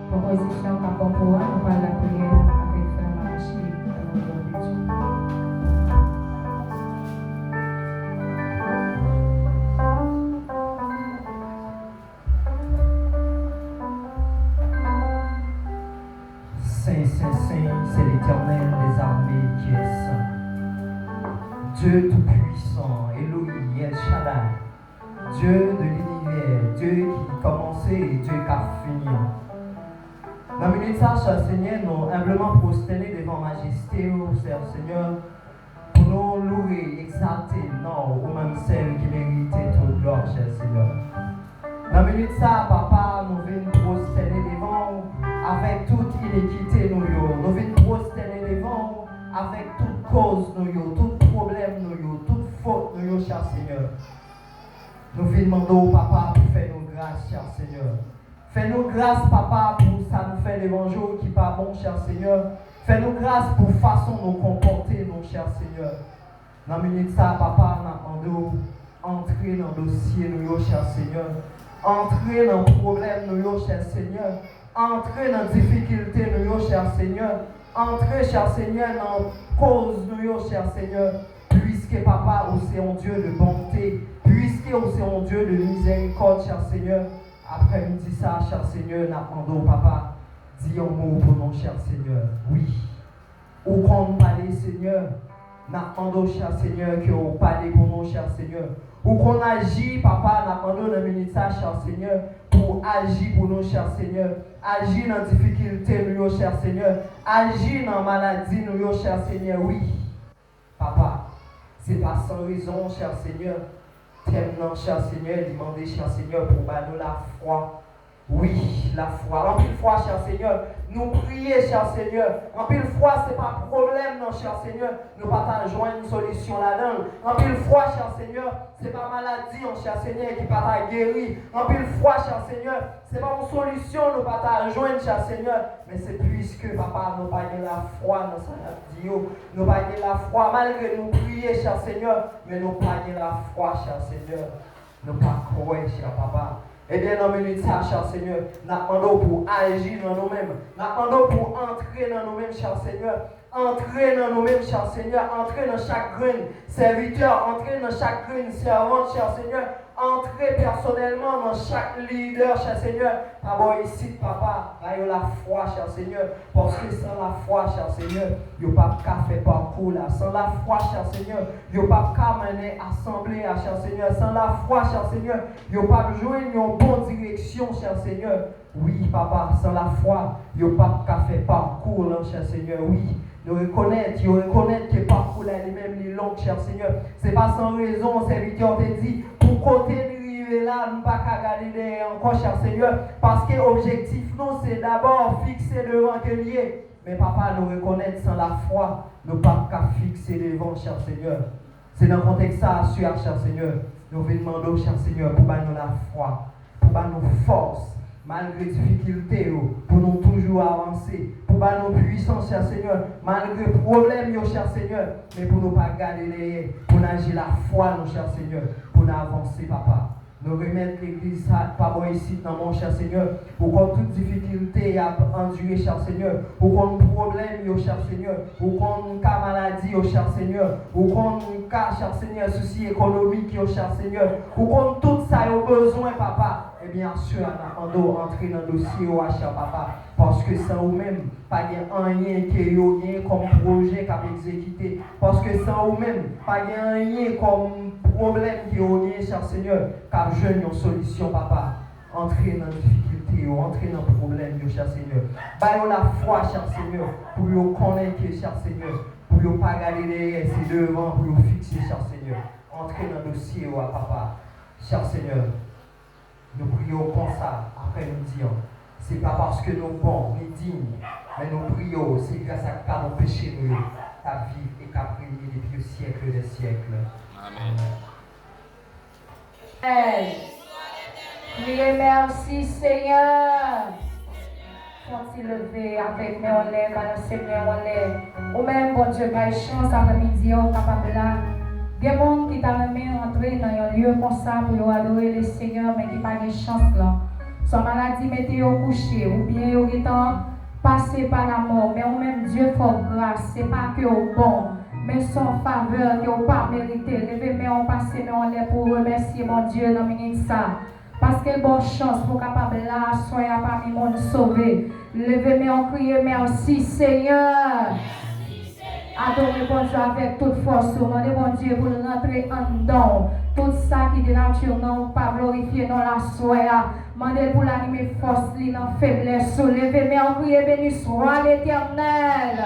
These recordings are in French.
Proposition par rapport à la prière avec Frère Machi dans le nom de Dieu. Saint, Saint, Saint, c'est l'Éternel des armées qui est saint. Dieu tout-puissant, Elohim, El Shaddai, Dieu de l'univers, Dieu qui commençait et Dieu qui a fini. Dans la minute ça, cher Seigneur, nous humblement prosterner devant majesté, cher Seigneur, pour nous louer, exalter, non, ou même celle qui méritait toute gloire, cher Seigneur. Dans la minute ça, papa, nous venons prosterner devant avec toute iniquité, nous venons prosterner devant avec toute cause, tout problème, toute faute, cher Seigneur. Nous venons demander au papa pour faire nos grâces, cher Seigneur. Fais-nous grâce, papa, pour ça nous fait l'évangile qui n'est pas bon, cher Seigneur. Fais-nous grâce pour façon de nous comporter, mon cher Seigneur. Dans la minute ça, papa, nous demandons entrer dans le dossier, nous, cher Seigneur. Entrer dans le problème, nous, cher Seigneur. Entrer dans la difficulté, nous, cher Seigneur. Entrer, cher Seigneur, dans la cause, nous, cher Seigneur. Puisque, papa, vous c'est un Dieu de bonté. Puisque vous c'est un Dieu de miséricorde, cher Seigneur. Après-midi ça, cher Seigneur, nous demandons au papa, dis un mot pour nous, cher Seigneur. Oui. Ou qu'on parle, Seigneur, nous demandons, cher Seigneur, que vous parlez pour nous, cher Seigneur. Ou qu'on agit, papa, nous demandons dans le minute ça, cher Seigneur, pour agir pour nous, cher Seigneur. Agir dans la difficulté, nous, cher Seigneur. Agir dans la maladie, nous, cher Seigneur. Oui. Papa, ce n'est pas sans raison, cher Seigneur. Tellement, cher Seigneur, demander, cher Seigneur, pour nous la foi. Oui, la foi. En pile fois, cher Seigneur, nous prier, cher Seigneur. En pile fois, ce n'est pas un problème, non, cher Seigneur. Nous pas joindre une solution là-dedans. En pile fois, cher Seigneur, ce n'est pas maladie, cher Seigneur, qui pas guérir. En pile fois, cher Seigneur, ce n'est pas une solution, nous pas joindre, cher Seigneur. Mais c'est puisque, papa, nous pas la foi dans sa radio. Nous pas la foi, malgré nous prier, cher Seigneur. Mais nous pas la foi, cher Seigneur. Nous pas croire, cher papa. Eh bien, dans minute ça, cher Seigneur, nous demandons pour agir dans nous-mêmes. Nous demandons pour entrer dans nous-mêmes, cher Seigneur. Entrer dans nous-mêmes, cher Seigneur. Entrer dans chaque graine serviteur. Entrer dans chaque graine servante, cher Seigneur. Entrer personnellement dans chaque leader, cher Seigneur. D'abord ici, papa, ayons la foi, cher Seigneur. Parce que sans la foi, cher Seigneur, il n'y a pas qu'à faire parcours là. Sans la foi, cher Seigneur, il n'y a pas qu'à mener assemblée, cher Seigneur. Sans la foi, cher Seigneur, il n'y a pas jouer une bonne direction, cher Seigneur. Oui, papa, sans la foi, il n'y a pas qu'à faire parcours là, cher Seigneur. Oui. Nous reconnaître que le parcours là lui-même est long, cher Seigneur. Ce n'est pas sans raison, serviteur te dit, pour côté arriver là, nous ne pas qu'à garder encore, cher Seigneur. Parce que l'objectif, nous, c'est d'abord fixer devant que lié. Mais papa, nous reconnaître sans la foi, nous ne pas qu'à fixer devant, cher Seigneur. C'est dans le contexte ça, cher Seigneur. Nous venons demander, cher Seigneur, pour nous la foi, pour nous force. Malgré les difficultés, pour nous toujours avancer, pour nous puissance, cher Seigneur, malgré les problèmes, cher Seigneur, mais pour nous pas garder les, pour nous agir la foi, cher Seigneur, pour nous avancer, papa. Nous remettre l'église, pas bon ici, dans mon cher Seigneur, pour qu'on toute difficulté à endurer, cher Seigneur, pour qu'on problème, cher Seigneur, pour qu'on cas maladie, cher Seigneur, pour qu'on cas, cher Seigneur, souci économique, cher Seigneur, pour qu'on tout ça ait besoin, papa. Et bien sûr, on doit entrer dans le dossier, cher papa, parce que sans vous-même, pas rien qui est comme projet qu'a exécuté, parce que sans vous-même, pas rien comme problème qui est, cher Seigneur, qu'a jeune une solution, papa. Entrez dans la difficulté, entrez dans le problème, cher Seigneur. Baillez la foi, cher Seigneur, pour vous connaître, cher Seigneur, pour ne pas garder derrière, c'est devant, pour vous fixer, cher Seigneur. Entrez dans le dossier, papa. Cher Seigneur, nous prions comme ça, après nous disons, c'est pas parce que nous bons, nous dignes, mais nous prions, c'est grâce à ta nos péchés, nous, ta vie et ta prière depuis le siècle des siècles. Amen. Priez merci Seigneur. Quand-il levé avec mes en l'air, Seigneur en l'air. Ou même, bon Dieu, par chance après-midi, on est capable là. Il y a des gens qui t'a remis entrer dans un lieu comme ça pour adorer le Seigneur, mais qui n'ont pas de chance là. Soit maladie, mettez au coucher, ou bien au temps passé par la mort. Mais au même Dieu faut grâce, c'est pas que au bon, mais son faveur que vous pas mérité. Levez mais on passe, mais on est pour remercier mon Dieu dans minute ça. Parce que bonne chance pour capable là, soyez parmi monde sauvé. Levez mais on crie merci Seigneur. Adorez bon Dieu avec toute force. Demandez bon Dieu pour rentrer en dedans. Tout ça qui est de nature, non, pas glorifier dans la soie. Demandez pour l'animer force, dans faiblesse. Levez mais on crie béni soit l'Éternel.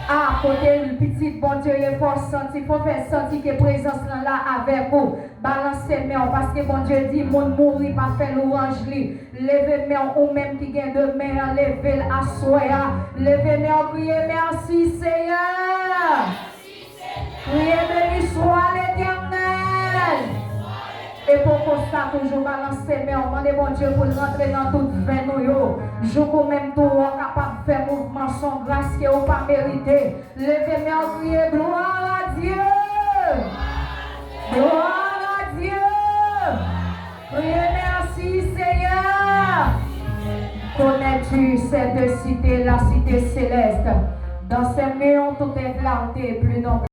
Ah, côté le petit bon Dieu, il faut sentir, il faut faire sentir que la présence là avec vous. Balancez main parce que bon Dieu dit, mon mourir, pas faire louange. Levez main ou même qui gagne de main, levez à soi. Levez main, priez merci Seigneur. Priez béni soit l'Éternel. Et pour ça, toujours balancer, mais on demande bon Dieu pour rentrer dans toute veine. Je peux même tout capable de faire mouvement sans grâce que vous pas mérité. Levez-moi en prier, gloire à Dieu. Gloire à Dieu. Priez merci Seigneur. Connais-tu cette cité, la cité céleste? Dans ces murs, tout est planté, plus nombreux.